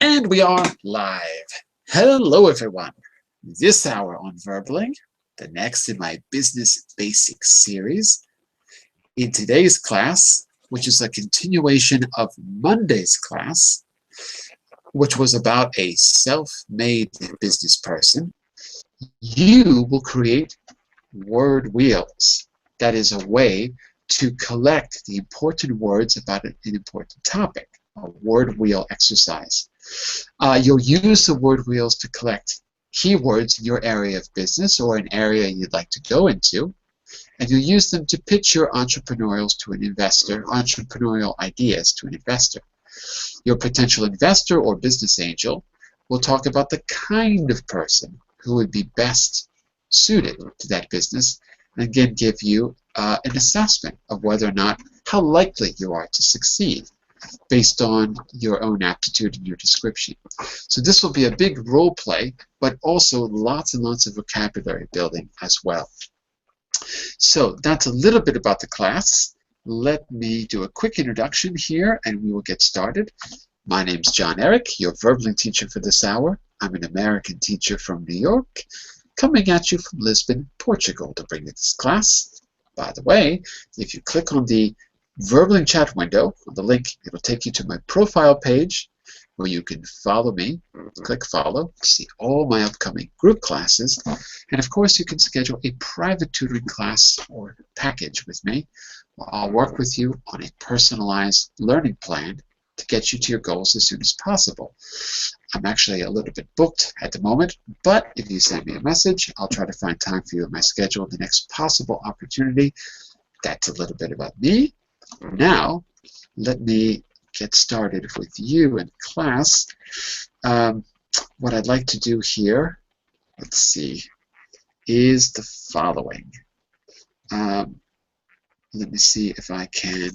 And we are live. Hello, everyone. This hour on Verbling, the next in my Business Basics series. In today's class, which is a continuation of Monday's class, which was about a self-made business person, you will create word wheels. That is a way to collect the important words about an important topic, a word wheel exercise. You'll use the word wheels to collect keywords in your area of business or an area you'd like to go into, and you'll use them to pitch your entrepreneurial ideas to an investor. Your potential investor or business angel will talk about the kind of person who would be best suited to that business, and again give you an assessment of whether or not how likely you are to succeed based on your own aptitude and your description. So this will be a big role play, but also lots and lots of vocabulary building as well. So that's a little bit about the class. Let me do a quick introduction here and we will get started. My name's John Eric, your Verbling teacher for this hour. I'm an American teacher from New York, coming at you from Lisbon, Portugal to bring you this class. By the way, if you click on the Verbling chat window, on the link, it'll take you to my profile page where you can follow me. Click follow to see all my upcoming group classes. And of course, you can schedule a private tutoring class or package with me. I'll work with you on a personalized learning plan to get you to your goals as soon as possible. I'm actually a little bit booked at the moment, but if you send me a message, I'll try to find time for you in my schedule the next possible opportunity. That's a little bit about me. Now, let me get started with you in class. What I'd like to do here, let's see, is the following. Let me see if I can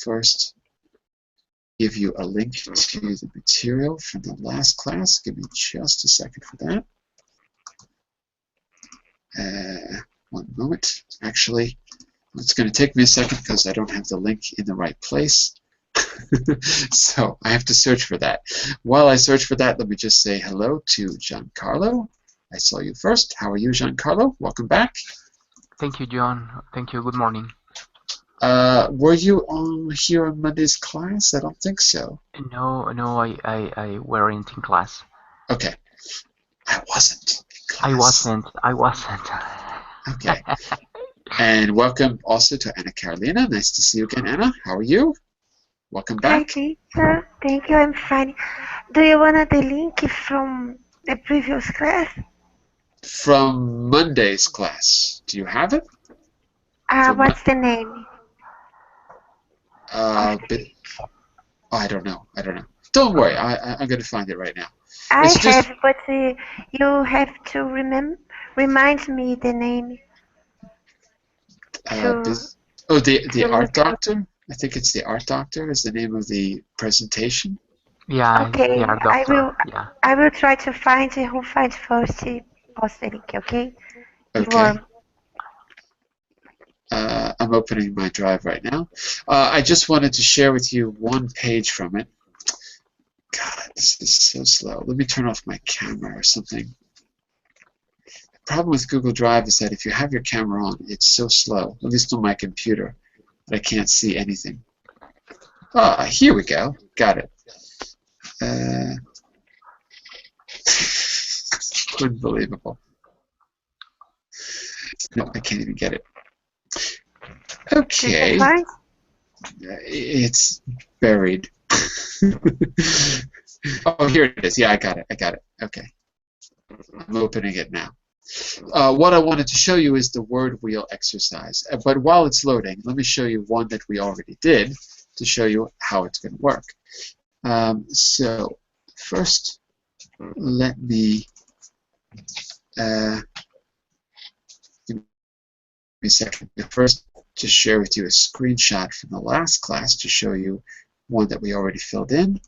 first give you a link to the material from the last class. Give me just a second for that. One moment. Actually, it's going to take me a second because I don't have the link in the right place. So I have to search for that. While I search for that, let me just say hello to Giancarlo. I saw you first. How are you, Giancarlo? Welcome back. Thank you, John. Thank you. Good morning. Were you here on Monday's class? I don't think so. No, I weren't in class. Okay. I wasn't in class. I wasn't. Okay. And welcome also to Anna Carolina. Nice to see you again, Anna. How are you? Welcome back. Hi, teacher. Thank you. I'm fine. Do you want the link from the previous class? From Monday's class. Do you have it? What's the name? I don't know. Don't worry. I'm going to find it right now. I have, but you have to remind me the name. The Art Doctor? I think it's the Art Doctor is the name of the presentation. Yeah, okay. The Art Doctor. I will try to find who finds first post the link, okay? Okay. I'm opening my drive right now. I just wanted to share with you one page from it. God, this is so slow. Let me turn off my camera or something. The problem with Google Drive is that if you have your camera on, it's so slow, at least on my computer, that I can't see anything. Ah, here we go. Got it. Unbelievable. No, I can't even get it. Okay. It's buried. Oh, here it is. Yeah, I got it. Okay. I'm opening it now. What I wanted to show you is the word wheel exercise. But while it's loading, let me show you one that we already did to show you how it's going to work. So first, let me give me a second. First, just share with you a screenshot from the last class to show you one that we already filled in.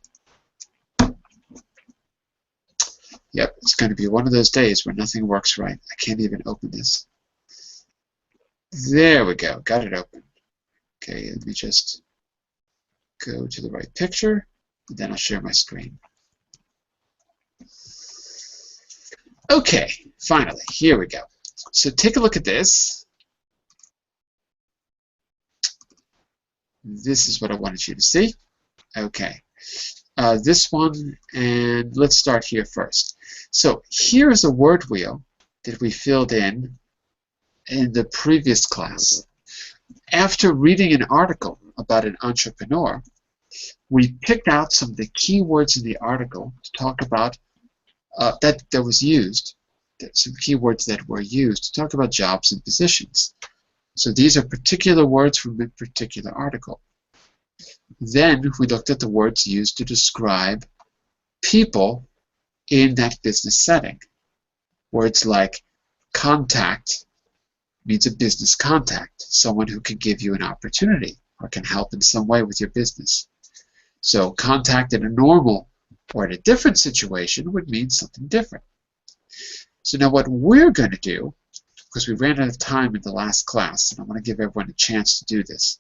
Yep, it's going to be one of those days where nothing works right. I can't even open this. There we go. Got it open. Okay, let me just go to the right picture, and then I'll share my screen. Okay, finally, here we go. So take a look at this. This is what I wanted you to see. Okay. This one, and let's start here first. So here is a word wheel that we filled in the previous class. After reading an article about an entrepreneur, we picked out some of the keywords in the article to talk about that was used, some keywords that were used to talk about jobs and positions. So these are particular words from a particular article. Then we looked at the words used to describe people in that business setting. Words like contact means a business contact, someone who can give you an opportunity or can help in some way with your business. So contact in a normal or in a different situation would mean something different. So now what we're going to do, because we ran out of time in the last class, and I want to give everyone a chance to do this,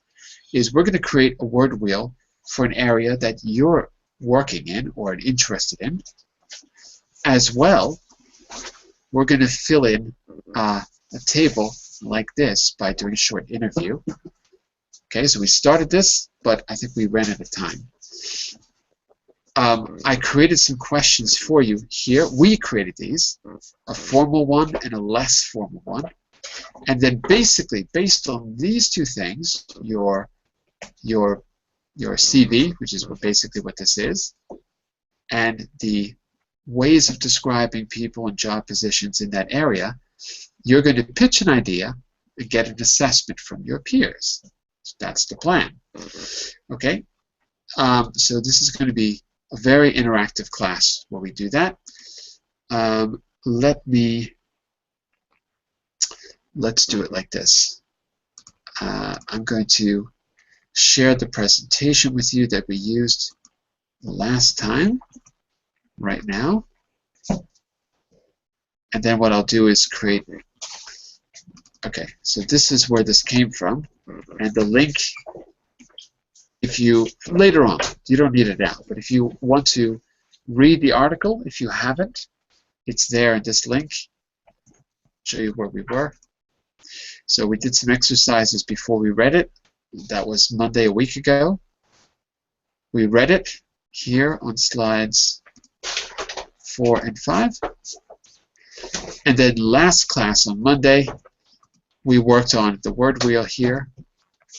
is we're going to create a word wheel for an area that you're working in or interested in. As well, we're going to fill in a table like this by doing a short interview. Okay, so we started this, but I think we ran out of time. I created some questions for you here. We created these, a formal one and a less formal one. And then basically, based on these two things, your CV, which is basically what this is, and the ways of describing people and job positions in that area, you're going to pitch an idea and get an assessment from your peers. So that's the plan. Okay? So this is going to be a very interactive class where we do that. Let's do it like this. I'm going to share the presentation with you that we used last time right now. And then what I'll do is create, okay, so this is where this came from, and the link, if you, later on, you don't need it now, but if you want to read the article, if you haven't, it's there in this link. I'll show you where we were. So we did some exercises before we read it. That was Monday a week ago. We read it here on slides 4 and 5. And then last class on Monday, we worked on the word wheel here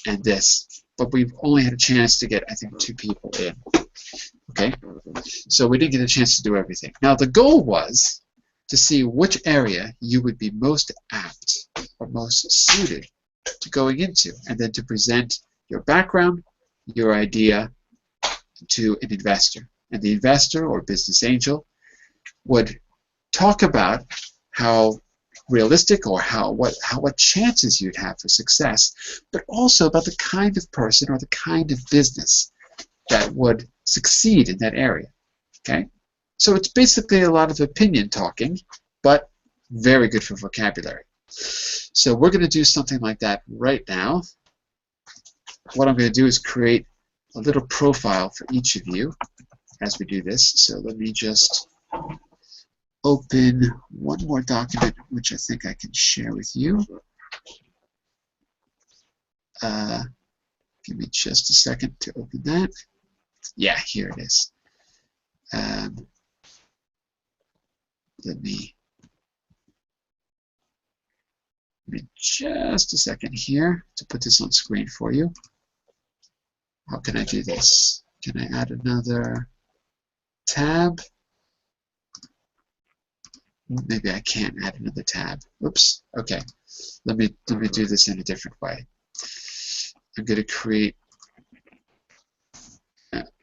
and this. But we've only had a chance to get, I think, 2 people in. Okay? So we didn't get a chance to do everything. Now the goal was to see which area you would be most apt or most suited to going into, and then to present your background, your idea to an investor. And the investor or business angel would talk about how realistic or what chances you'd have for success, but also about the kind of person or the kind of business that would succeed in that area. Okay? So it's basically a lot of opinion talking, but very good for vocabulary. So we're going to do something like that right now. What I'm going to do is create a little profile for each of you as we do this. So let me just open one more document, which I think I can share with you. Give me just a second to open that. Yeah, here it is. Let me just a second here to put this on screen for you. How can I do this? Can I add another tab? Maybe I can't add another tab. Oops. Okay. Let me do this in a different way. I'm going to create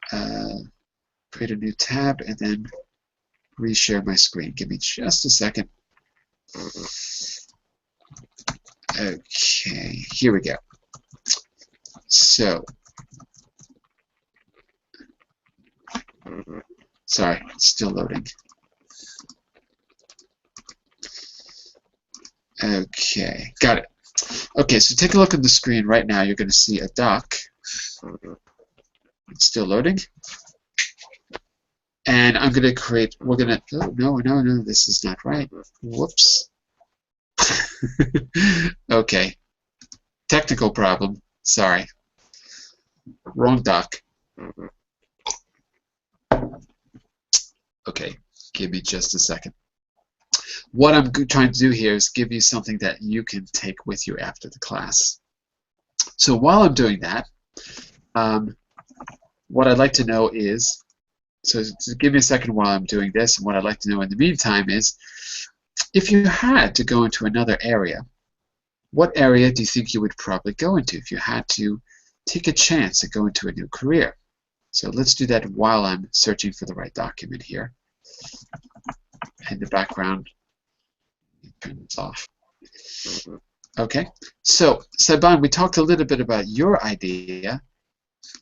a new tab and then reshare my screen. Give me just a second. Okay, here we go. So, sorry, it's still loading. Okay, got it. Okay, so take a look at the screen right now. You're going to see a doc. It's still loading. And I'm going to create, we're going to, oh, no, this is not right. Whoops. Okay. Technical problem. Sorry. Wrong doc. Okay, give me just a second. What I'm trying to do here is give you something that you can take with you after the class. So while I'm doing that, what I'd like to know is, so give me a second while I'm doing this, and what I'd like to know in the meantime is, if you had to go into another area, what area do you think you would probably go into if you had to take a chance to go into a new career? So let's do that while I'm searching for the right document here. And the background, turn this off. Okay, so Saban, we talked a little bit about your idea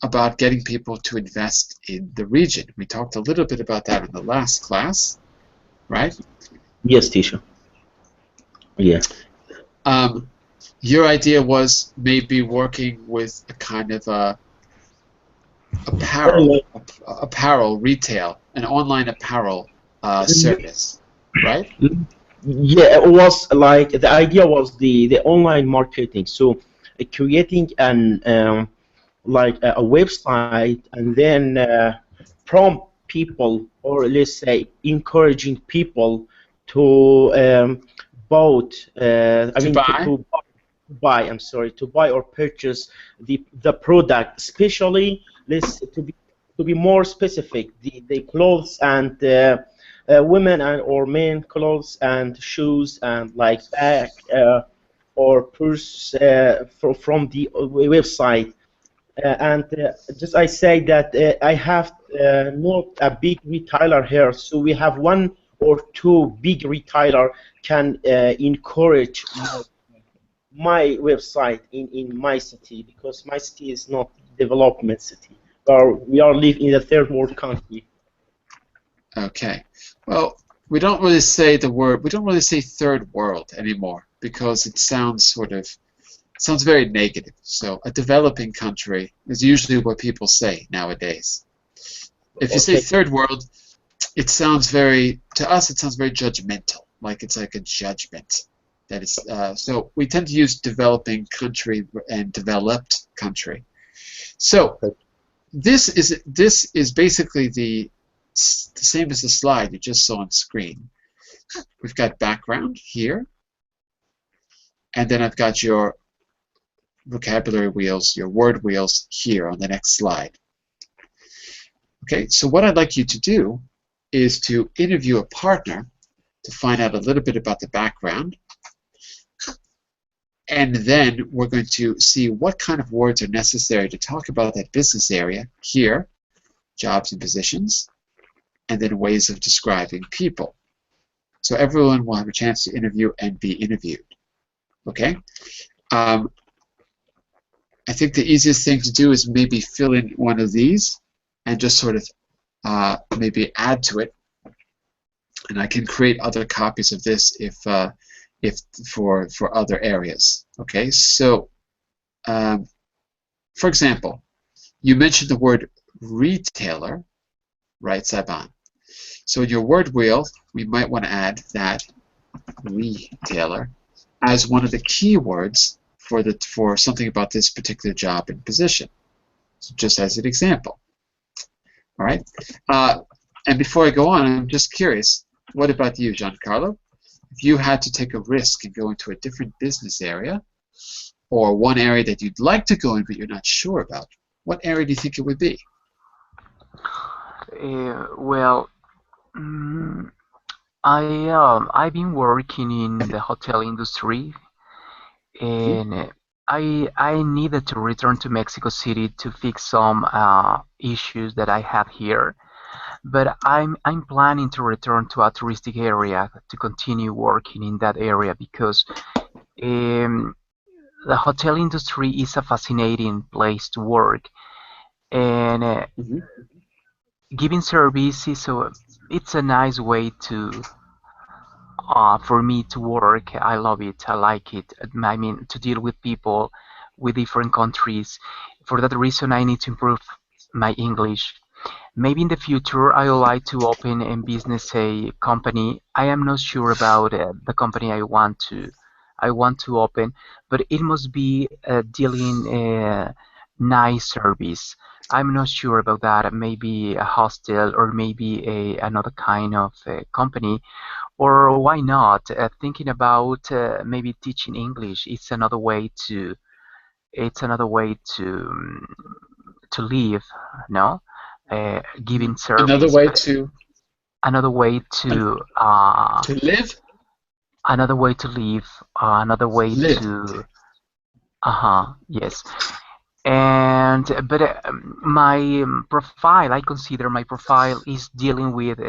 about getting people to invest in the region. We talked a little bit about that in the last class, right? Yes, teacher. Yeah. Your idea was maybe working with a kind of apparel retail, an online apparel service, right? Yeah, it was like the idea was the online marketing. So creating an like a website and then prompt people, or let's say encouraging people to buy. I'm sorry, to buy or purchase the product, especially to be more specific, the clothes and women and or men clothes and shoes and like bag or purse from the website. And just I say that I have not a big retailer here, so we have one or two big retailer can encourage my website in my city, because my city is not development city, or we are living in a third world country. Okay. Well, we don't really say third world anymore, because it sounds sounds very negative. So a developing country is usually what people say nowadays. If you say third world, it sounds to us it sounds very judgmental, like it's like a judgment. That is, so we tend to use developing country and developed country. So this is basically the same as the slide you just saw on screen. We've got background here, and then I've got your vocabulary wheels, your word wheels here on the next slide. Okay, so what I'd like you to do is to interview a partner to find out a little bit about the background, and then we're going to see what kind of words are necessary to talk about that business area here, jobs and positions, and then ways of describing people. So everyone will have a chance to interview and be interviewed. Okay? I think the easiest thing to do is maybe fill in one of these and just sort of maybe add to it. And I can create other copies of this if for other areas. Okay, so for example, you mentioned the word retailer, right, Saban? So in your word wheel, we might want to add that retailer as one of the keywords for something about this particular job and position. So just as an example. All right. And before I go on, I'm just curious. What about you, Giancarlo? If you had to take a risk and go into a different business area, or one area that you'd like to go in but you're not sure about, what area do you think it would be? Well, I've been working in the hotel industry, and I needed to return to Mexico City to fix some issues that I have here. But I'm planning to return to a touristic area to continue working in that area, because the hotel industry is a fascinating place to work, and giving service it's a nice way to for me to work. I love it. I like it. I mean, to deal with people with different countries. For that reason, I need to improve my English. Maybe in the future I would like to open a business, a company. I am not sure about the company I want to open, but it must be dealing nice service. I'm not sure about that. Maybe a hostel or maybe another kind of company, or why not? Thinking about maybe teaching English. It's another way to live, no? Giving Another service, way but to another way an- to to live, another way to live, another way live. to yes. And but my profile, I consider my profile is dealing with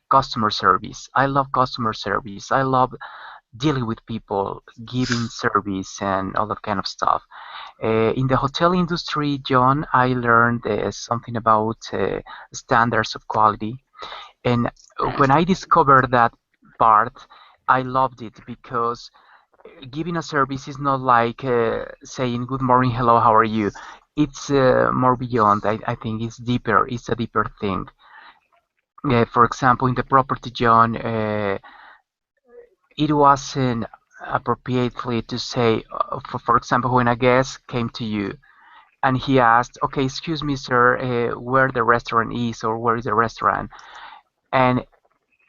customer service. I love customer service. I love dealing with people, giving service, and all that kind of stuff. In the hotel industry, John, I learned something about standards of quality. And Right. when I discovered that part, I loved it because giving a service is not like saying good morning, hello, how are you? It's more beyond. I think it's deeper. It's a deeper thing. For example, in the property, John, it wasn't appropriately to say, for example, when a guest came to you and he asked, okay, excuse me, sir, where the restaurant is or where is the restaurant? And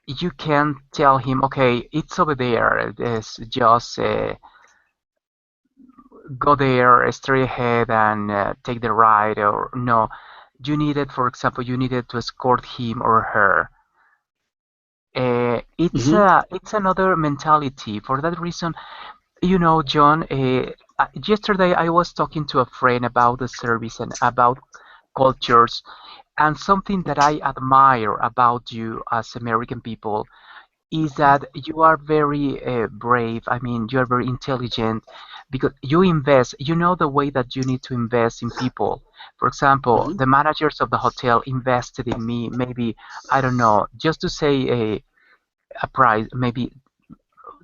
you can tell him, okay, it's over there. It's just go there straight ahead and take the ride, or no, for example, you needed to escort him or her. Hmm. It's another mentality. For that reason, John, yesterday I was talking to a friend about the service and about cultures, and something that I admire about you as American people is that you are very brave. I mean, you are very intelligent because you invest. You know the way that you need to invest in people. For example, Hmm. the managers of the hotel invested in me, maybe, I don't know, just to say a price, maybe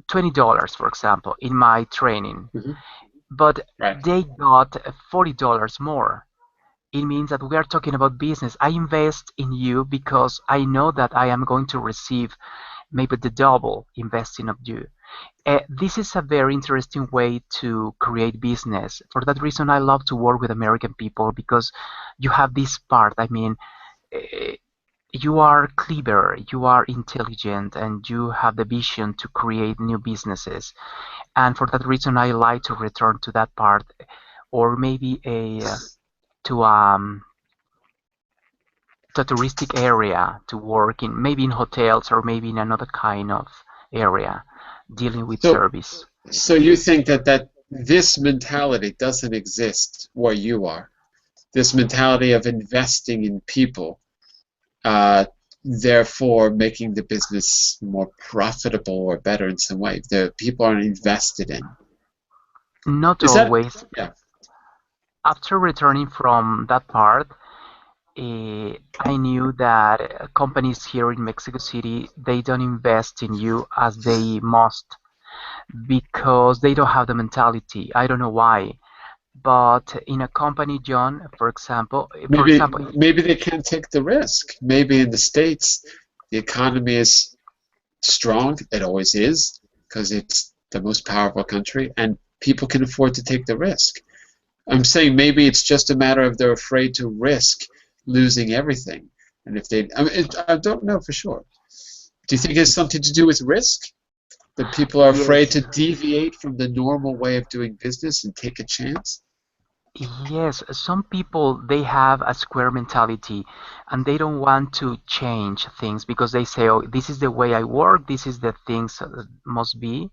$20, for example, in my training. Hmm. But Right. they got $40 more. It means that we are talking about business. I invest in you because I know that I am going to receive maybe the double investing of you. This is a very interesting way to create business. For that reason, I love to work with American people because you have this part. I mean, uh, you are clever, you are intelligent, and you have the vision to create new businesses. And for that reason, I like to return to that part, or maybe to to a touristic area to work in, maybe in hotels or maybe in another kind of area dealing with So, service. so you think that this mentality doesn't exist where you are? This mentality of investing in people, uh, therefore making the business more profitable or better in some way. The people are invested in. Not Is that? always. Yeah. After returning from that part, I knew that companies here in Mexico City, they don't invest in you as they must because they don't have the mentality. I don't know why. But in a company, John, Maybe maybe they can't take the risk. Maybe in the States, the economy is strong. It always is because it's the most powerful country, and people can afford to take the risk. I'm saying maybe it's just a matter of they're afraid to risk losing everything. And if they, I mean, I don't know for sure. Do you think it has something to do with risk? That people are afraid yes, to deviate from the normal way of doing business and take a chance? yes, some people they have a square mentality and they don't want to change things because they say, "Oh, this is the way I work, this is the things that must be."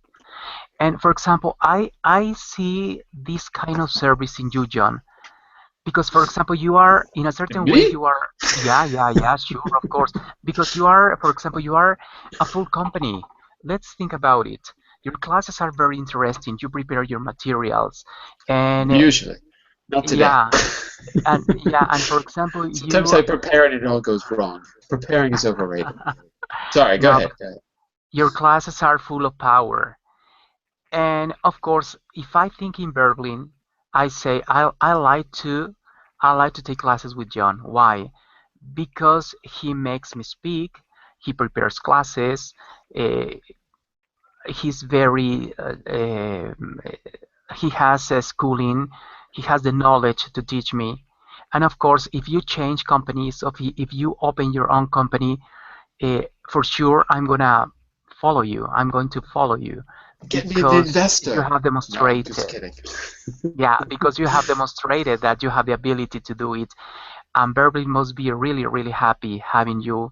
And for example, I see this kind of service in you, John, because for example, you are in a certain way Me? you are, yeah, yeah, yeah, sure, of course, because you are, for example, you are a full company. Let's think about it. Your classes are very interesting. You prepare your materials, and Usually. Not today. yeah, and for example, Sometimes you I prepare and it all goes wrong. Preparing is overrated. Sorry, go no, ahead. Go ahead. your classes are full of power. And of course, if I think in Berlin, I say I like to take classes with John. Why? because he makes me speak, he prepares classes, uh, he's very he has a schooling, he has the knowledge to teach me. And of course, if you change companies, if you open your own company, for sure I'm gonna follow you. I'm going to follow you Get me the because you investor. have No, I'm just demonstrated, kidding. yeah, because you have demonstrated that you have the ability to do it. And Beverly must be really, really happy having you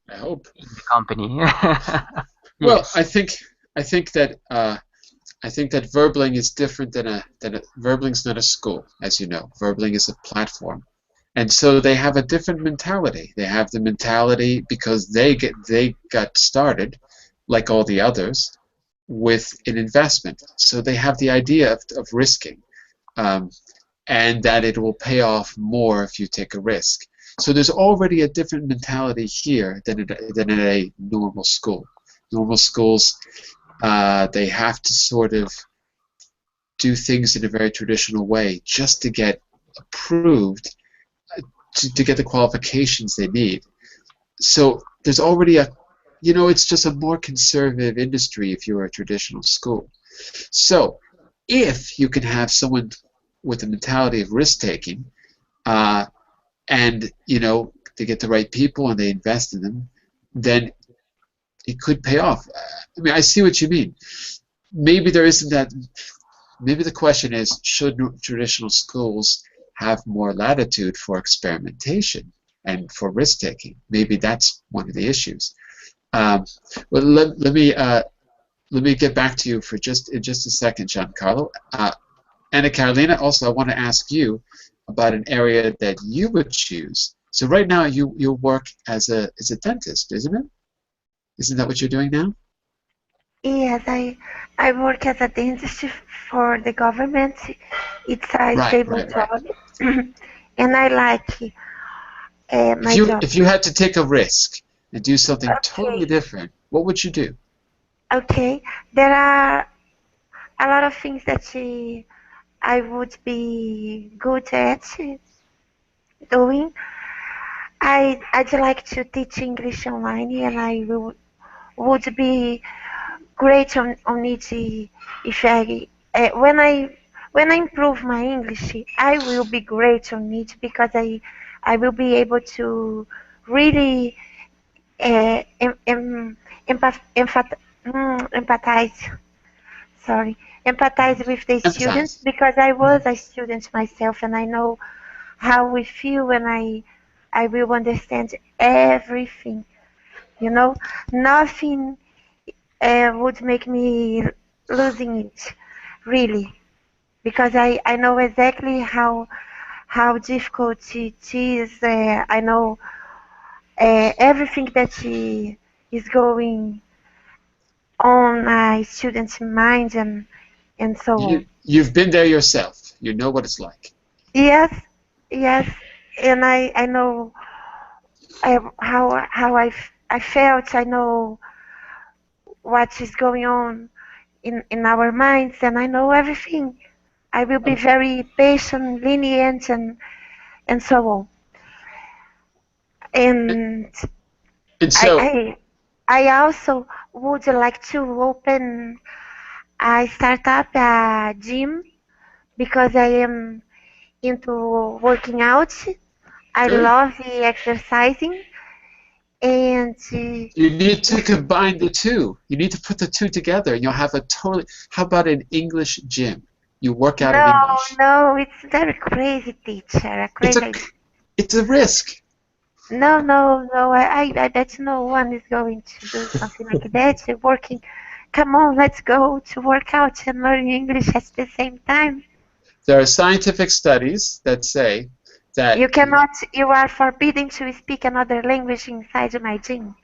I hope. in the company. Well, Yes. I think that Verbling is different than Verbling's not a school, as you know. Verbling is a platform, and so they have a different mentality. They have the mentality because they got started, like all the others, with an investment. So they have the idea of risking, um, and that it will pay off more if you take a risk. So there's already a different mentality here than at a normal school. Normal schools, they have to sort of do things in a very traditional way just to get approved, to get the qualifications they need. So there's already it's just a more conservative industry if you're a traditional school. So if you can have someone with a mentality of risk-taking, uh, and they get the right people and they invest in them, then it could pay off. I mean, I see what you mean. Maybe there isn't that. Maybe the question is, should traditional schools have more latitude for experimentation and for risk-taking? Maybe that's one of the issues. Um, well, let me get back to you for in just a second, Giancarlo. Anna Carolina, also, I want to ask you about an area that you would choose. So right now, you work as a dentist, isn't it? Isn't that what you're doing now? Yes, I work as a dentist for the government. It's a Right, stable right, right. job, and I like my job. If you had to take a risk and do something totally Okay, different, what would you do? okay. There are a lot of things that I would be good at doing. I'd like to teach English online, and would be great on it if when I improve my English, I will be great on it because I will be able to really uh, em, em, empath, empath, empathize. Sorry, empathize with the students Empathize. because I was Mhm. a student myself and I know how we feel and I will understand everything. You know, nothing would make me losing it, really, because I know exactly how difficult it is. I know everything that is going on my students' minds and so on. You've been there yourself. You know what it's like. Yes, yes, and I know how I felt. I know what is going on in our minds, and I know everything. I will be Okay. very patient, lenient, and so on. And And I, so, I, I also would like to open a startup, a gym, because I am into working out. I good. love the exercising, and You need to combine the two. You need to put the two together, and you'll have a totally. How about an English gym? You work out in no, English. no, it's very crazy, teacher, a It's crazy a idea. it's a risk. No, no, no, I bet no one is going to do something like that. Working, come on, let's go to work out and learn English at the same time. There are scientific studies that say that You cannot, you are forbidden to speak another language inside my gym.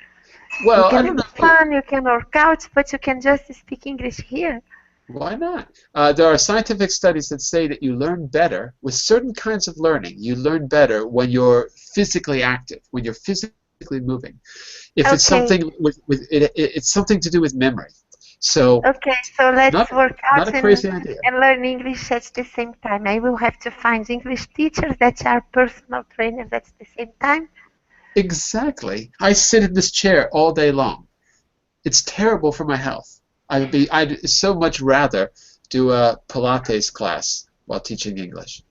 You well, I can don't have know. fun, you can work out, but you can just speak English here. Why not? There are scientific studies that say that you learn better with certain kinds of learning. You learn better when you're physically active, when you're physically moving. If it's Okay, something it's something to do with memory. So okay, so let's not work not out a crazy idea. and learn English at the same time. I will have to find English teachers that are personal trainers at the same time. Exactly. I sit in this chair all day long. It's terrible for my health. I'd so much rather do a Pilates class while teaching English.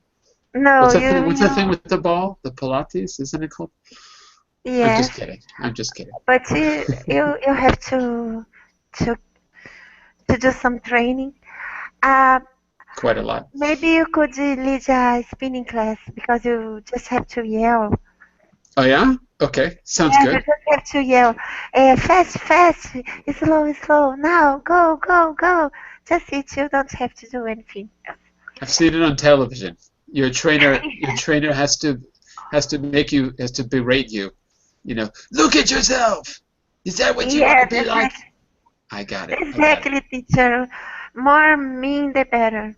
No, What's that thing? you What's that you thing with the ball? The Pilates, isn't it called? I'm just yes, kidding. I'm just kidding. but you have to to do some training. Uh, Quite a lot. Maybe you could lead a spinning class because you just have to yell. Oh yeah? Okay. Sounds Yeah, you good. just have to yell. Fast, fast, slow, slow. Now, go, go, go. Just it. You don't have to do anything else. I've seen it on television. Your trainer has to berate you. You know, look at yourself. Is that what you want to Yes, be like? exactly, I got it. I got it. exactly, teacher. More mean, the better.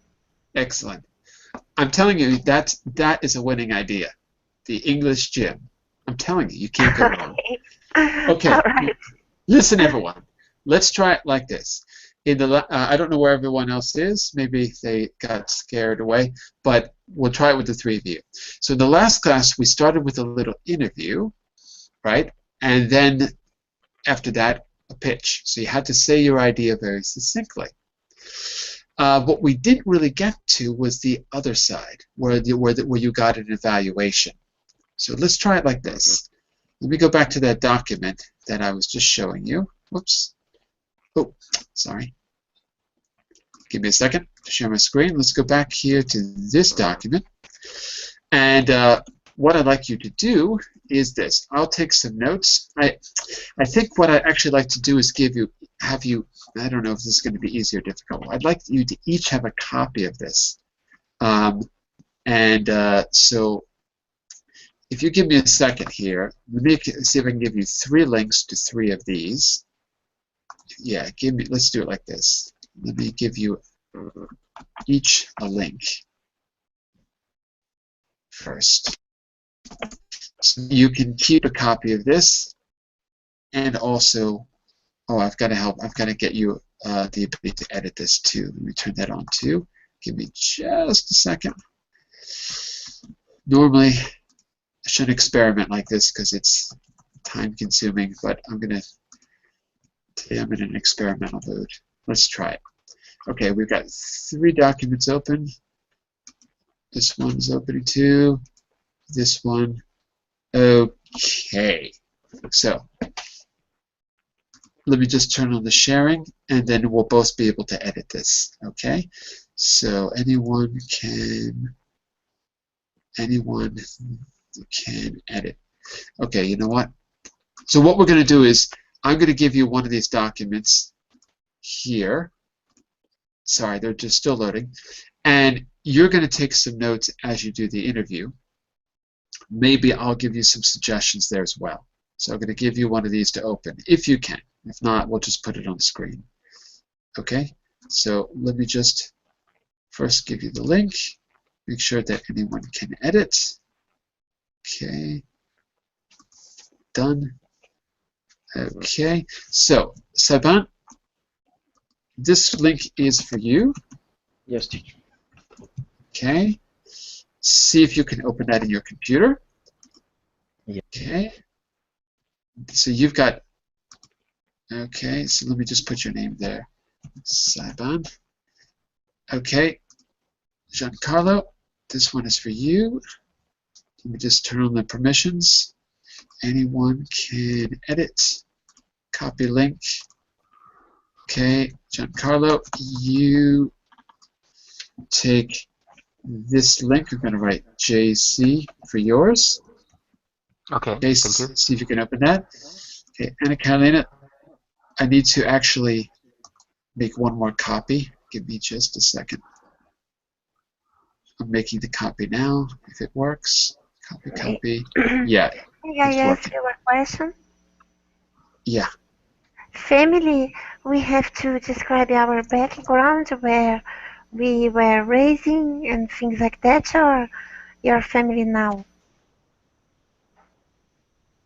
Excellent. I'm telling you that is a winning idea. The English gym. I'm telling you, you can't go wrong. Okay. Okay, All right. listen, everyone. Let's try it like this. I don't know where everyone else is. Maybe they got scared away, but we'll try it with the three of you. So in the last class, we started with a little interview, right? And then after that, a pitch. So you had to say your idea very succinctly. What we didn't really get to was the other side, where you got an evaluation. So let's try it like this. Let me go back to that document that I was just showing you. Whoops. Oh, sorry. Give me a second to share my screen. Let's go back here to this document. And what I'd like you to do is this. I'll take some notes. I think what I'd actually like to do is have you, I don't know if this is going to be easy or difficult. I'd like you to each have a copy of this. So if you give me a second here, let me see if I can give you 3 links to 3 of these. Yeah, let's do it like this. Let me give you each a link first. So you can keep a copy of this, and also, I've got to get you the ability to edit this too. Let me turn that on too. Give me just a second. Normally, I shouldn't experiment like this because it's time-consuming, but today I'm in an experimental mode. Let's try it. Okay, we've got 3 documents open. This one's opening too. This one. Okay. So let me just turn on the sharing, and then we'll both be able to edit this. Okay. So anyone can edit. Okay. You know what? So what we're going to do is I'm going to give you one of these documents here. Sorry, they're just still loading. And you're going to take some notes as you do the interview. Maybe I'll give you some suggestions there as well. So I'm going to give you one of these to open, if you can. If not, we'll just put it on the screen. Okay? So let me just first give you the link. Make sure that anyone can edit. Okay. Done. Okay. So, Saban, this link is for you. Yes, teacher. Okay. See if you can open that in your computer. Yeah. Okay. So you've got. Okay. So let me just put your name there, Saban. Okay. Giancarlo, this one is for you. Let me just turn on the permissions. Anyone can edit. Copy link. Okay, Giancarlo, you take this link. I'm going to write JC for yours. Okay, Okay, thank you. see if you can open that. Okay, Anna Carolina, I need to actually make one more copy. Give me just a second. I'm making the copy now, if it works. Copy. Yeah, May I it's ask working. you a question? Yeah. Family, we have to describe our background, where we were raising and things like that, or your family now,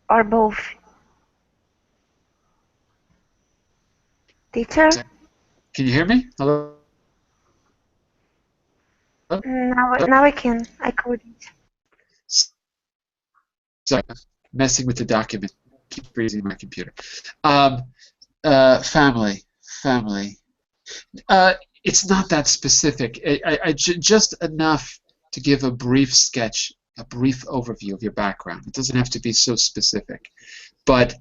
or both. Teacher? Can you hear me? Hello? Now I can. I couldn't. Sorry. messing with the document. Keep freezing my computer. Family. It's not that specific. Just enough to give a brief sketch, a brief overview of your background. It doesn't have to be so specific, but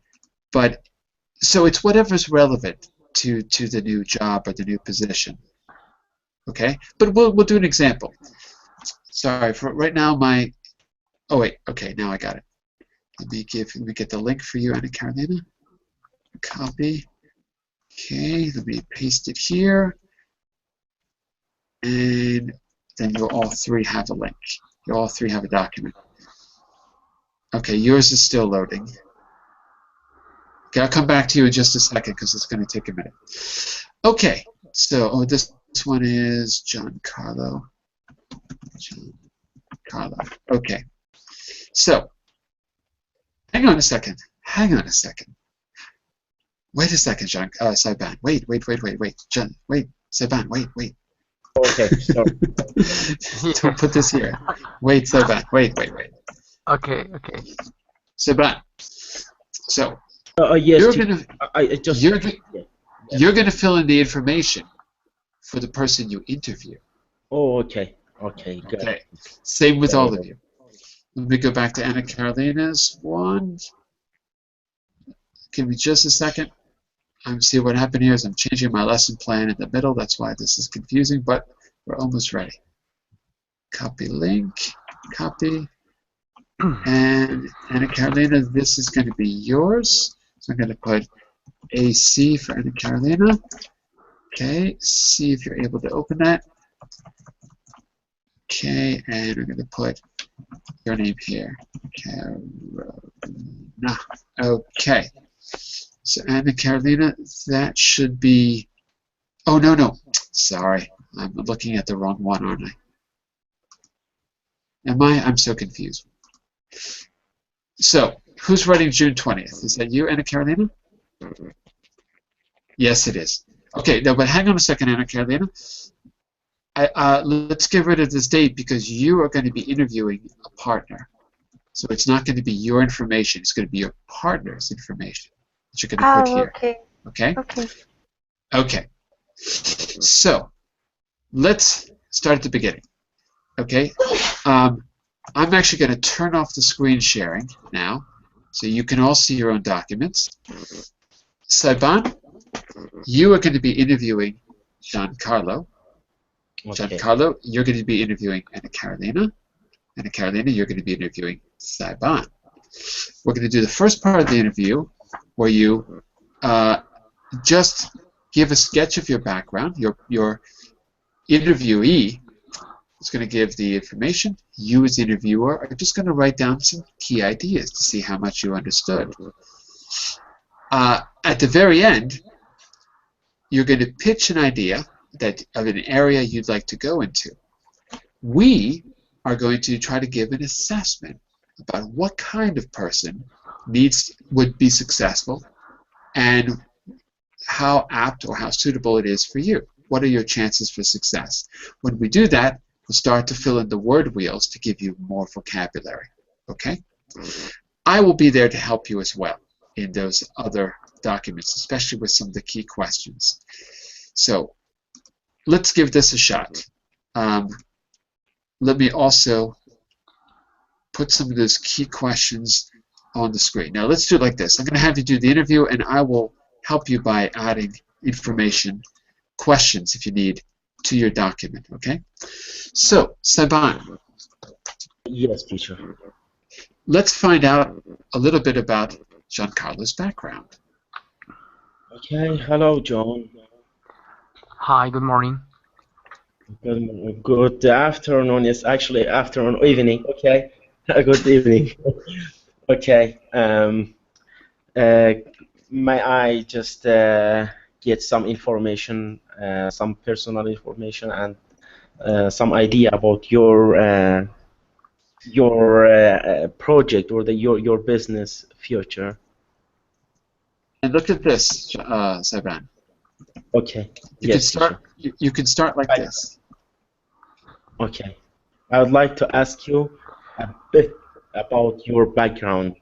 so it's whatever's relevant to the new job or the new position. Okay, but we'll do an example. Sorry, for right now oh wait, okay, now I got it. Let me get the link for you, Anna Carolina. Copy. Okay, let me paste it here. And then you'll all three have a link. You all three have a document. Okay, yours is still loading. Okay, I'll come back to you in just a second because it's going to take a minute. Okay, so this one is Giancarlo. Okay, so hang on a second. Wait a second, Saiban. Wait. Saiban, wait. Okay, sorry. Don't put this here. Wait, Saiban. Wait. Okay. Saiban. So Yes, you're gonna fill in the information for the person you interview. Oh, okay, good. Okay. Same with all of you. Let me go back to Anna Carolina's one. Give me just a second. See what happened here is I'm changing my lesson plan in the middle. That's why this is confusing, but we're almost ready. Copy link, copy. And Anna Carolina, this is going to be yours. So I'm going to put AC for Anna Carolina. Okay, see if you're able to open that. Okay, and we're going to put your name here. Carolina. Okay. So Anna Carolina, that should be. Oh no. Sorry, I'm looking at the wrong one, aren't I? Am I? I'm so confused. So, who's writing June 20th? Is that you, Anna Carolina? Yes, it is. Okay, no, but hang on a second, Anna Carolina. Let's get rid of this date because you are going to be interviewing a partner. So it's not going to be your information. It's going to be your partner's information that you're going to put here. Okay. Okay. So let's start at the beginning. Okay. I'm actually going to turn off the screen sharing now, so you can all see your own documents. Saiban, you are going to be interviewing Giancarlo. Okay. Giancarlo, you're going to be interviewing Anna Carolina. Anna Carolina, you're going to be interviewing Saiban. We're going to do the first part of the interview where you just give a sketch of your background. Your interviewee is going to give the information. You, as the interviewer, are just going to write down some key ideas to see how much you understood. At the very end, you're going to pitch an idea of an area you'd like to go into. We are going to try to give an assessment about what kind of person would be successful and how apt or how suitable it is for you. What are your chances for success? When we do that, we'll start to fill in the word wheels to give you more vocabulary. Okay? I will be there to help you as well in those other documents, especially with some of the key questions. So let's give this a shot. Let me also put some of those key questions on the screen. Now let's do it like this. I'm going to have you do the interview, and I will help you by adding information, questions if you need, to your document. Okay? So, Saiban. Yes, teacher. Let's find out a little bit about Giancarlo's background. Okay. Hello, John. Hi, good morning. Good afternoon. It's actually afternoon, evening. Okay. Good evening. Okay. May I just get some information, some personal information, and some idea about your project or your business future? And look at this, Saiban. Okay. You can start like this. Okay. I would like to ask you a bit about your background.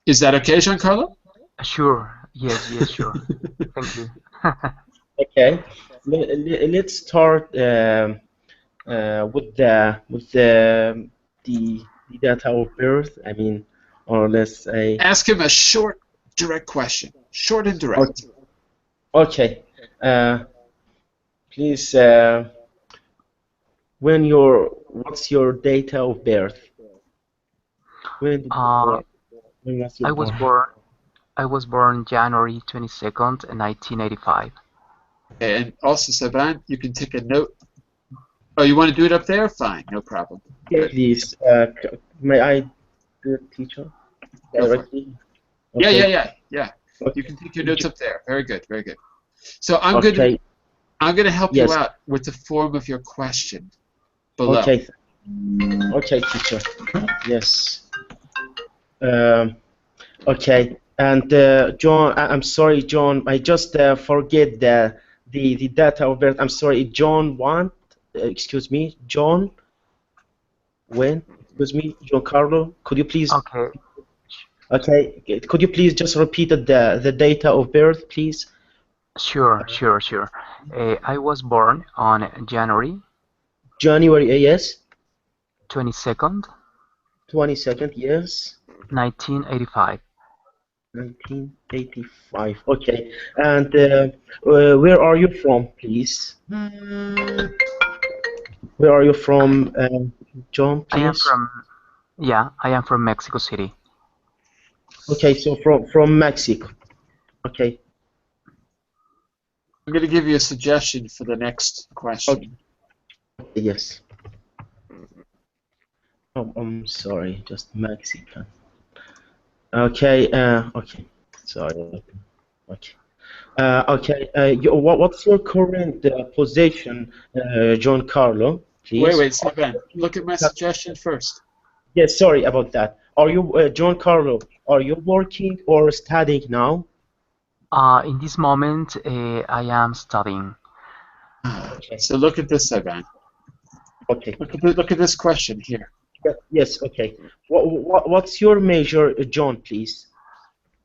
Is that okay, Giancarlo? Sure. Yes, yes, sure. Thank you. Okay. Let's start with the data of birth. I mean, or let's say. Ask him a short, direct question. Short and direct. Okay. Okay. Please. What's your date of birth? When did you born? When was you I was born? born. I was born January 22nd, 1985. And also, Saban, you can take a note. Oh, you want to do it up there? Fine, no problem. Okay, please. May I do it, teacher? Go for it. Directly? Yeah, Okay. yeah. Okay. You can take your notes up there. Very good, very good. So I'm going to help Yes. you out with the form of your question below. Okay. Okay, teacher. Yes. Okay. And John, I'm sorry, John. I just forget the data of birth. I'm sorry, John. What? Excuse me, John. When? Excuse me, Giancarlo. Could you please? Okay. Okay. Could you please just repeat the data of birth, please? Sure. I was born on January January, yes. 22nd, 22nd, yes. 1985. 1985. Okay. And where are you from, please? Where are you from, John, I am please? from Mexico City. Okay, so from Mexico. Okay. I'm going to give you a suggestion for the next question. Okay, yes. Oh, I'm sorry, just Mexican. Okay. Okay. Sorry. Okay. Okay. What's your current position, Giancarlo, please? Wait, Saban. Look at my suggestion first. Yes, sorry about that. Are you, Giancarlo, are you working or studying now? In this moment, I am studying. Okay. So look at this, Saban. Okay. Look at this question here. Yes, okay. What's your major, John, please?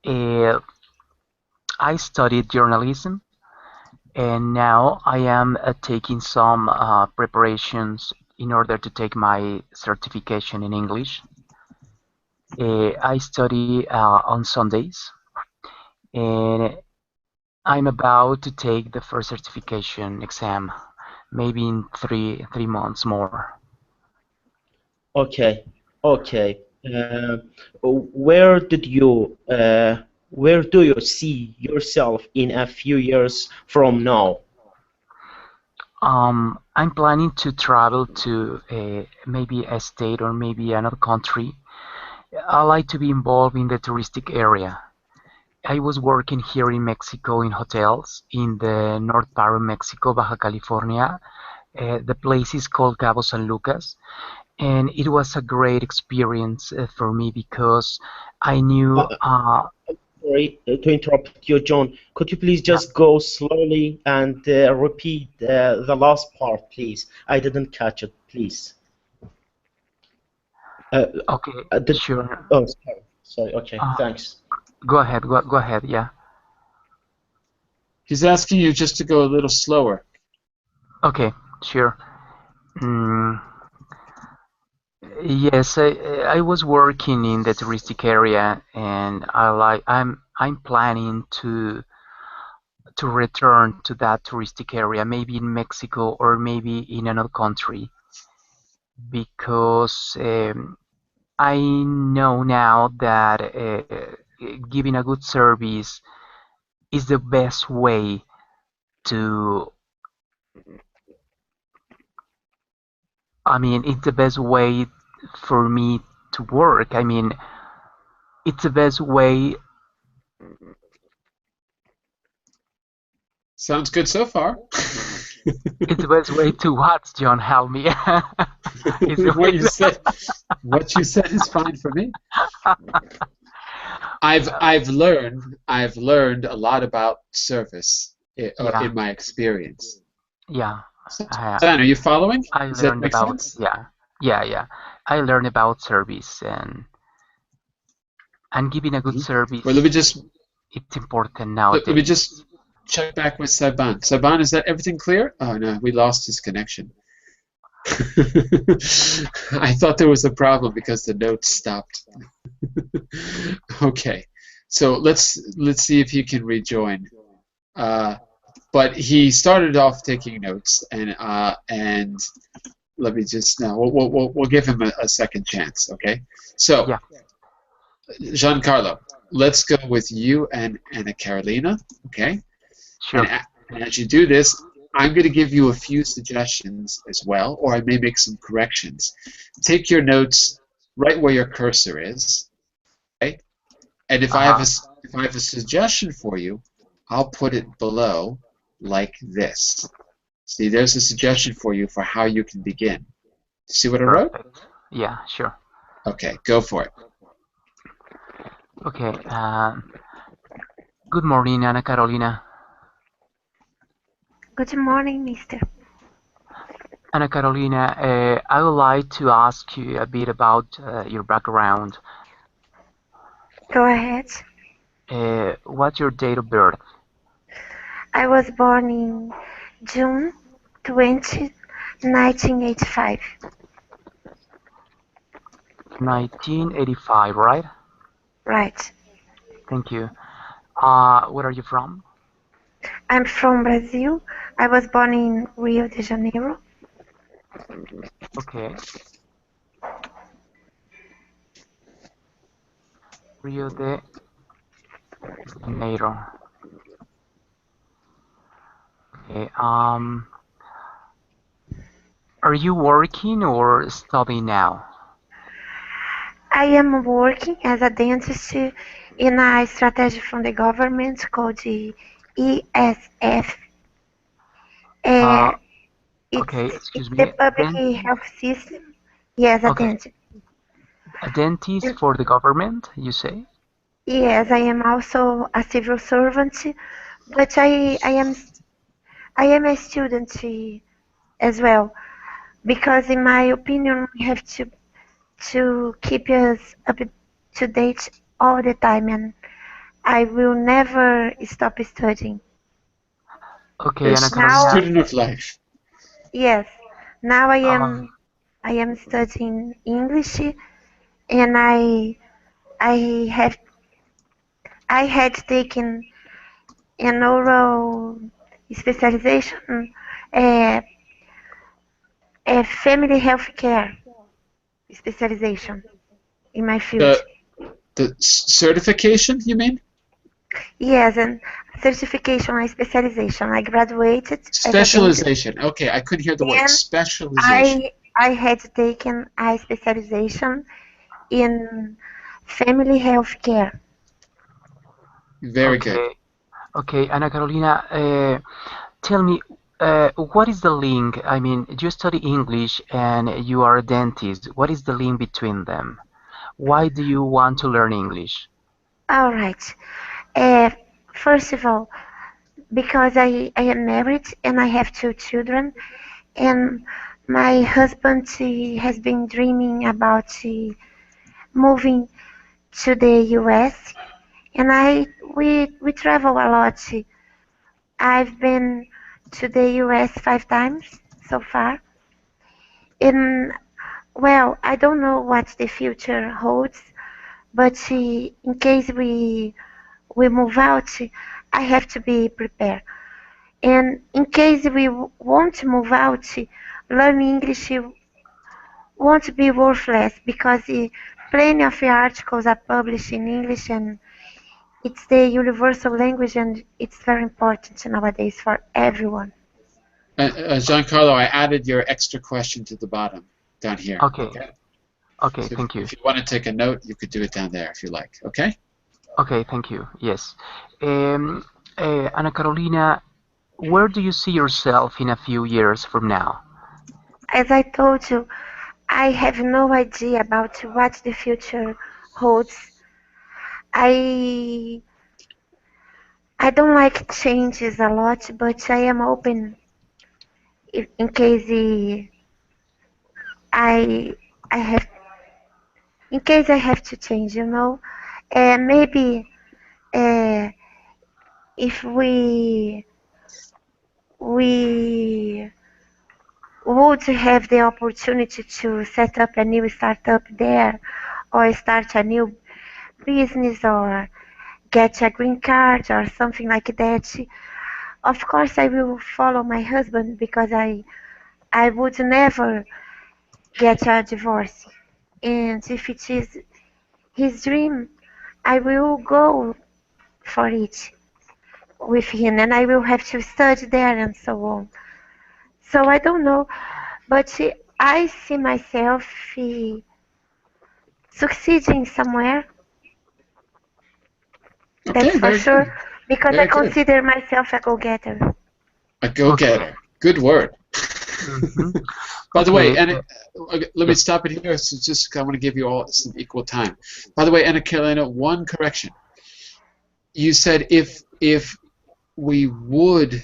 I studied journalism, and now I am taking some preparations in order to take my certification in English. I study on Sundays, and I'm about to take the first certification exam, maybe in three months more. Okay, okay. Where do you see yourself in a few years from now? I'm planning to travel to maybe a state or maybe another country. I like to be involved in the touristic area. I was working here in Mexico in hotels in the North part of Mexico, Baja California. The place is called Cabo San Lucas, and it was a great experience for me because I knew. Sorry to interrupt you, John. Could you please just go slowly and repeat the last part, please? I didn't catch it, please. Okay, sure. Oh, sorry. Okay, thanks. Go ahead. Go ahead. Yeah. He's asking you just to go a little slower. Okay, sure. Yes, I was working in the touristic area, and I'm planning to return to that touristic area, maybe in Mexico or maybe in another country, because I know now that giving a good service is the best way to. I mean, it's the best way for me to work. I mean, it's the best way. Sounds good so far. It's the best way to what, John? Help me. What you said is fine for me. I've learned a lot about service in my experience. Yeah. Dan, are you following? Does that make sense? Yeah. I learned about service, and And giving a good service, Well, let me just it's important let me nowadays. just check back with Saban. Saban, is that everything clear? Oh no, we lost his connection. I thought there was a problem because the notes stopped. Okay, so let's see if he can rejoin. But he started off taking notes, and let me just now we'll give him a second chance. Okay, so Yeah, Giancarlo, let's go with you and Anna Carolina. Okay, and, sure. and as you do this, I'm going to give you a few suggestions as well, or I may make some corrections. Take your notes right where your cursor is. Okay, and if Uh-huh. I have a suggestion for you, I'll put it below like this. See, there's a suggestion for you for how you can begin. See what I wrote? Perfect. Yeah, sure. Okay, go for it. Okay. Good morning, Ana Carolina. Good morning, mister. Ana Carolina, I would like to ask you a bit about your background. Go ahead. What's your date of birth? I was born in June 20, 1985. 1985, right? Right. Thank you. Where are you from? I'm from Brazil. I was born in Rio de Janeiro. Okay. Rio de Janeiro. Okay. Are you working or studying now? I am working as a dentist in a strategy from the government called the ESF. Uh, Uh, okay, it's excuse the me. public health system. Yes, a Okay, dentist. a dentist And for the government, you say? yes, I am also a civil servant, but I am a student as well, because in my opinion we have to keep us up to date all the time, and I will never stop studying. Okay, You're a Ana Now, Carolina. student of life. yes, now Um, I am studying English, and I have I had taken an oral specialization, uh, a family health care specialization in my field. The certification, you mean? Yes, and certification and specialization. I graduated as a dentist. Specialization. Okay, I couldn't hear the word Then specialization. I had taken a specialization in family health care. Very good. okay, okay, Ana Carolina, tell me, what is the link? I mean, you study English and you are a dentist. What is the link between them? Why do you want to learn English? All right. Uh, First of all, because I am married and I have two children, and my husband has been dreaming about moving to the US, and we travel a lot. I've been to the US 5 times so far, and well, I don't know what the future holds, but in case we move out, I have to be prepared. And in case we want to move out, learning English won't be worthless, because plenty of articles are published in English, and it's the universal language, and it's very important nowadays for everyone. Giancarlo, I added your extra question to the bottom down here. Okay, Okay. okay, So thank you. if you want to take a note, you could do it down there if you like. Okay. Okay, thank you. Yes. Um, Ana Carolina, where do you see yourself in a few years from now? As I told you, I have no idea about what the future holds. I I don't like changes a lot, but I am open if, in case I I have in case I have to change. maybe uh, if we would have the opportunity to set up a new startup there, or start a new business, or get a green card or something like that, of course I will follow my husband, because I would never get a divorce. And if it is his dream, I will go for it with him, and I will have to study there and so on. So I don't know, but I see myself succeeding somewhere, Okay, that's for very sure, good. because I Very good. consider myself a go-getter. A go-getter. Good word. Hmm. By the way, Okay. and let me stop it here. So just I want to give you all some equal time. By the way, Anna Carolina, one correction. You said if we would,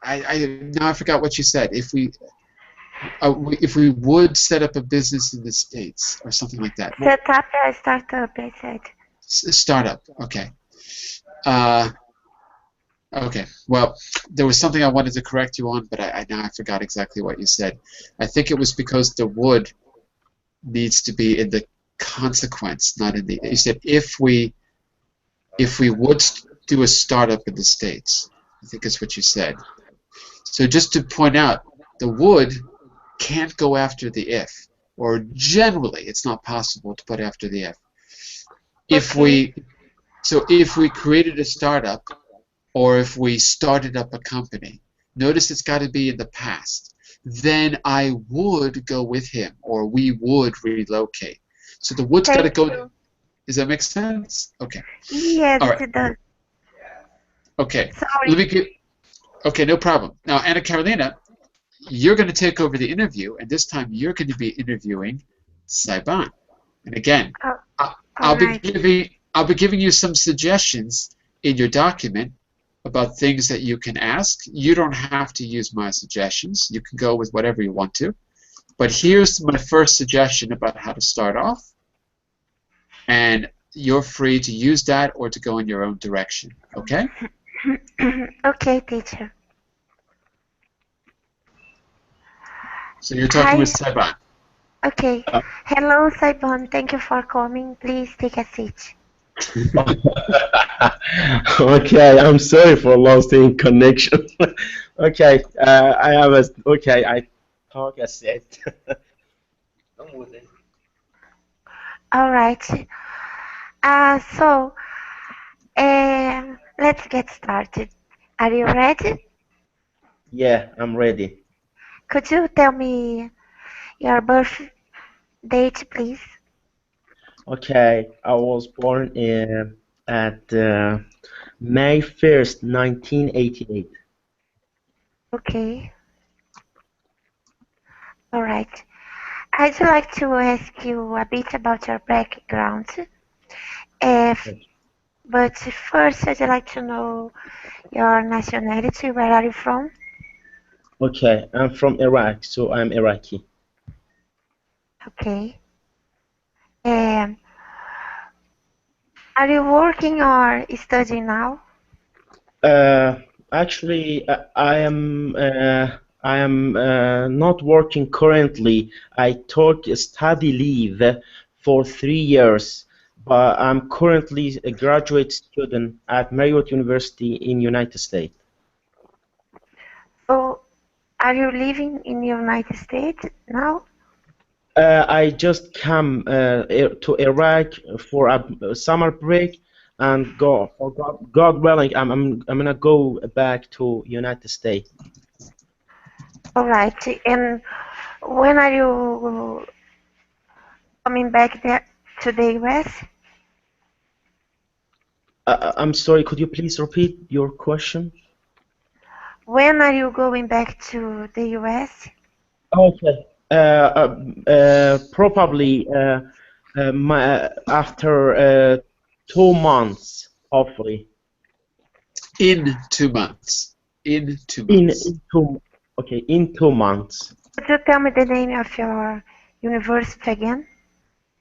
now I forgot what you said. If we would set up a business in the States or something like that. Set up a startup, I said. Startup. Okay. Uh, okay. Well, there was something I wanted to correct you on, but now I forgot exactly what you said. I think it was because the would needs to be in the consequence, not in the. You said if we would do a startup in the States. I think is what you said. So just to point out, the would can't go after the if, or generally it's not possible to put after the if. If Okay. if we created a startup, or if we started up a company, notice it's got to be in the past. Then I would go with him, or we would relocate. So the wood's got to Thank go. you. Does that make sense? Okay. Yes, All right. it does. Okay. Let Sorry. me get. Okay, no problem. Now, Anna Carolina, you're going to take over the interview, and this time you're going to be interviewing Saiban. And again, Oh, I- all right. I'll be giving you some suggestions in your document about things that you can ask. You don't have to use my suggestions. You can go with whatever you want to. But here's my first suggestion about how to start off, and you're free to use that or to go in your own direction. Okay? Okay, teacher. So you're talking with Hi. Saiban. Okay. Hello, Saibon. Thank you for coming. Please take a seat. Okay, I'm sorry for lost in connection. Okay, I have a okay. I talk a set. All right. So, let's get started. Are you ready? Yeah, I'm ready. Could you tell me your birth date, please? Okay, I was born at May 1st, 1988. Okay. All right. I'd like to ask you a bit about your background. If, but first, I'd like to know your nationality. Where are you from? Okay, I'm from Iraq, so I'm Iraqi. Okay. Um, are you working or studying now? Uh, Actually, I am not working currently. I took a study leave for 3 years, but I'm currently a graduate student at Marriott University in United States. So, are you living in the United States now? I just come to Iraq for a summer break and go. For God willing, I'm gonna go back to United States. All right. And when are you coming back there to the US? I'm sorry, could you please repeat your question? When are you going back to the US? Okay. Probably after 2 months, hopefully. In 2 months. In 2 months. In two, okay, in 2 months. Could you tell me the name of your university again?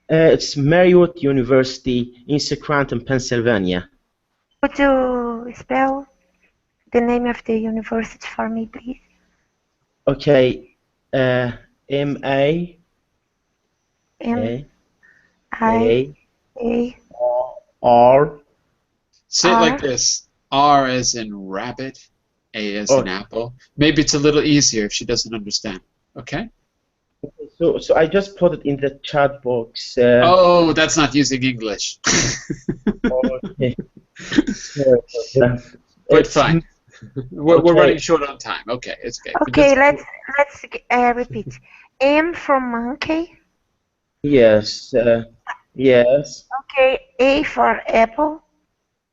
It's Marriott University in Scranton, Pennsylvania. Could you spell the name of the university for me, please? Okay, M-A M A I A A R. Say it like R. this. R as in rabbit, A as in Okay, apple. Maybe it's a little easier if she doesn't understand. Okay? so I just put it in the chat box. Oh, that's not using English. Okay, sorry about that. But It's fine. We're okay. running short on time. Okay, it's okay. But Okay, just let's repeat. M for monkey. Yes, yes, Okay, A for apple.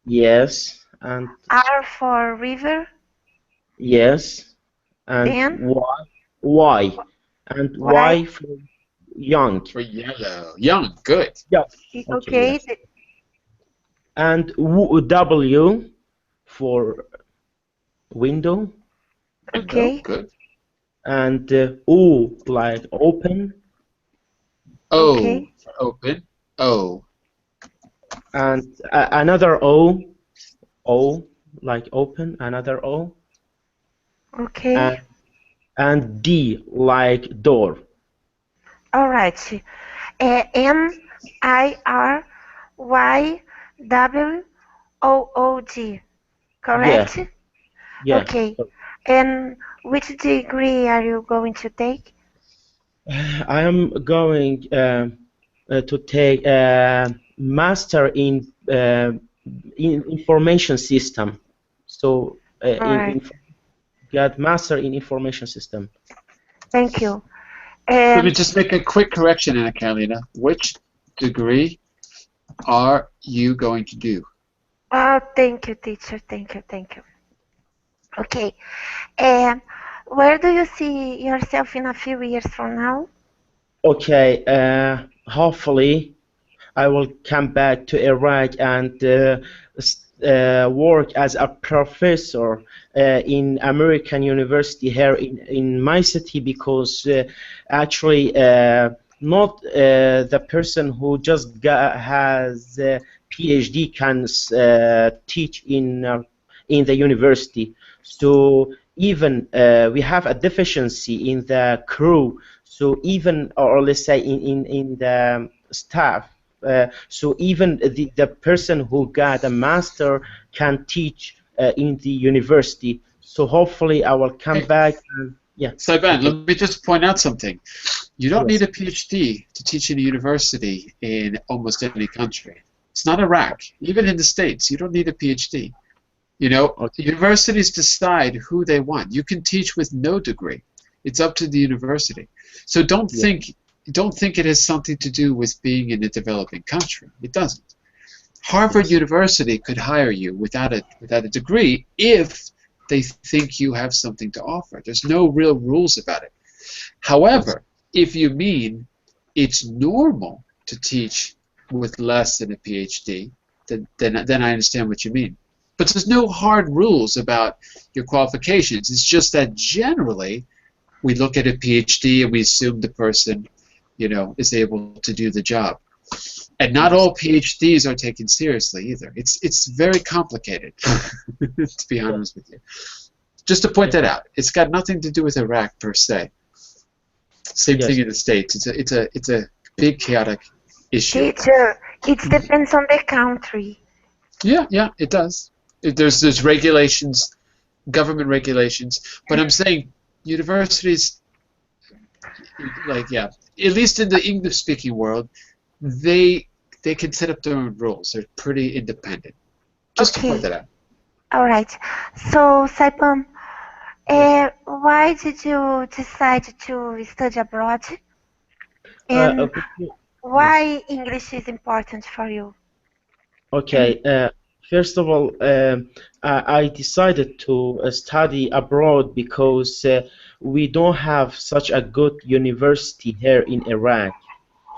yes, and R for river. yes, and Then Y, and Y. Y for young. for yellow. Young, good. Yeah. Okay, Okay, yes. And W for window, Window, okay, good. and O like open, O okay, for open. O. and another O, O like open, another O, okay. and D like door. All right. Mirywoood. Yeah, Correct? yeah. Okay. And which degree are you going to take? I am going to take a master in information system. So All right. got master in information system. Thank you. Let me just make a quick correction, Anna Carolina. Which degree are you going to do? Oh, thank you, teacher. Thank you. Thank you. Okay. And where do you see yourself in a few years from now? Okay, hopefully I will come back to Iraq and work as a professor in American University here in my city, because actually not the person who just has a PhD can teach in the university. So even we have a deficiency in the crew. So even, or let's say in the staff. So even the person who got a master can teach in the university. So hopefully I will come Hey, back. And, yeah. Saiban, Okay. let me just point out something. You don't Yes. need a PhD to teach in a university in almost any country. It's not Iraq. Even in the States, you don't need a PhD. You know, Okay. universities decide who they want. You can teach with no degree. It's up to the university. So don't Yeah. think it has something to do with being in a developing country. It doesn't. Harvard Yes. University could hire you without a degree if they think you have something to offer. There's no real rules about it. However, if you mean it's normal to teach with less than a PhD, then I understand what you mean. But there's no hard rules about your qualifications. It's just that generally we look at a PhD and we assume the person, is able to do the job. And not Yes. all PhDs are taken seriously either. It's very complicated, to be honest with you. Just to point that out, it's got nothing to do with Iraq per se. Same Yes. thing in the States. It's a big chaotic issue. Teacher, it depends on the country. Yeah, it does. There's regulations, government regulations, but I'm saying universities, at least in the English-speaking world, they can set up their own rules. They're pretty independent. Just to point that out. All right. So, Saipam, Yes. why did you decide to study abroad? And Okay. why English is important for you? Okay. First of all, I decided to study abroad because we don't have such a good university here in Iraq.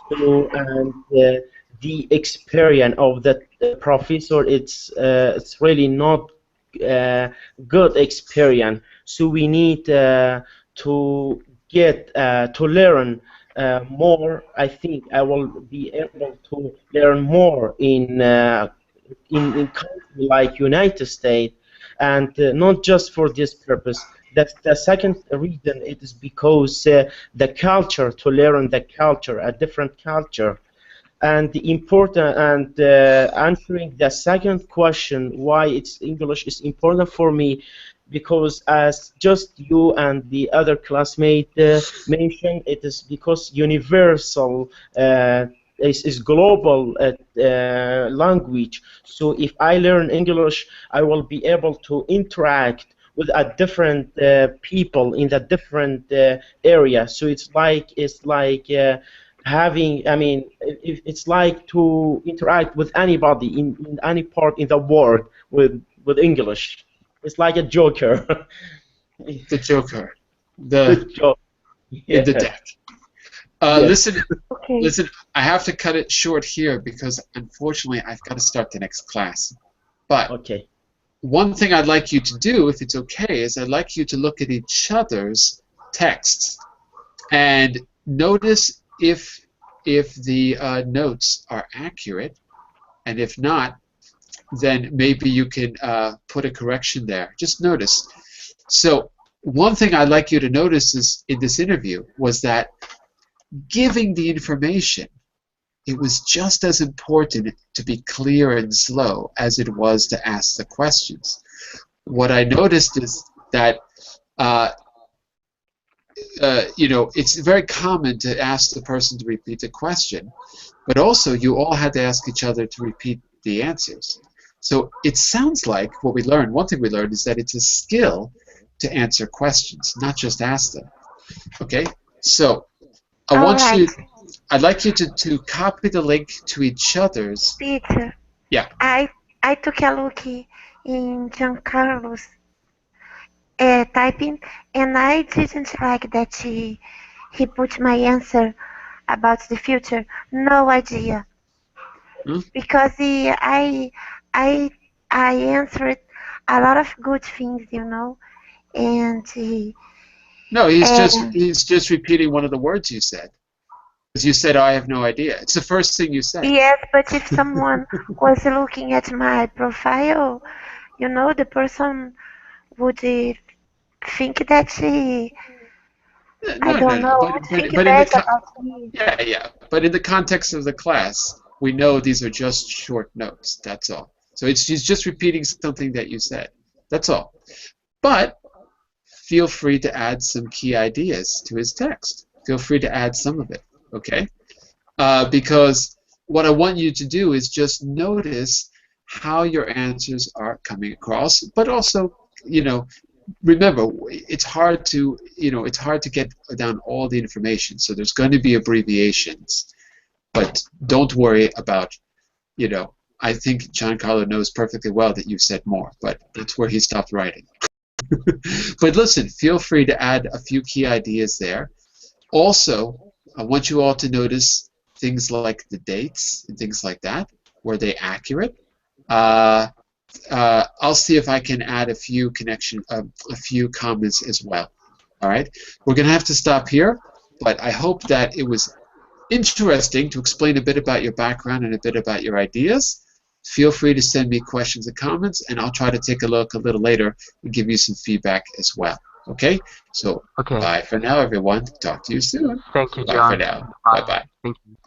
So, and the experience of the professor, it's really not good experience. So we need to get to learn more, I think I will be able to learn more in country like United States, and not just for this purpose. That's the second reason. It is because the culture, to learn the culture, a different culture. And the important, and answering the second question, why it's English is important for me, because as just you and the other classmate mentioned, it is because universal, is global language. So if I learn English, I will be able to interact with a different people in the different area. So it's like having, I mean, it's like to interact with anybody in any part in the world with English. It's like a joker. The Joker, Good job. in the Yeah. deck. Yes. Okay. Listen, I have to cut it short here because unfortunately I've got to start the next class. But Okay. one thing I'd like you to do, if it's okay, is I'd like you to look at each other's texts and notice if the notes are accurate, and if not, then maybe you can put a correction there. Just notice. So one thing I'd like you to notice is in this interview was that giving the information, it was just as important to be clear and slow as it was to ask the questions. What I noticed is that it's very common to ask the person to repeat the question, but also you all had to ask each other to repeat the answers. So it sounds like what we learned, one thing we learned is that it's a skill to answer questions, not just ask them. Okay? So All right, I'd like you to copy the link to each other's. Peter. Yeah. I took a look in Giancarlo's typing, and I didn't like that he put my answer about the future. No idea, Hmm? because I I answered a lot of good things, and No, and he's just repeating one of the words you said. Because you said, I have no idea. It's the first thing you said. yes, but if someone was looking at my profile, the person would think that I No, no, don't no. know, would think But in the bad about me. yeah. But in the context of the class, we know these are just short notes. That's all. So he's just repeating something that you said. That's all. But feel free to add some key ideas to his text. Feel free to add some of it. Okay? Because what I want you to do is just notice how your answers are coming across, but also, remember, it's hard to get down all the information. So there's going to be abbreviations, but don't worry about, I think Giancarlo knows perfectly well that you said more, but that's where he stopped writing. But listen, feel free to add a few key ideas there. Also, I want you all to notice things like the dates and things like that. Were they accurate? I'll see if I can add a few comments as well. All right, we're going to have to stop here, but I hope that it was interesting to explain a bit about your background and a bit about your ideas. Feel free to send me questions and comments, and I'll try to take a look a little later and give you some feedback as well. Okay? So, Okay. bye for now, everyone. Talk to you soon. Thank you, Bye John. for now. Bye. Bye-bye. Thank you.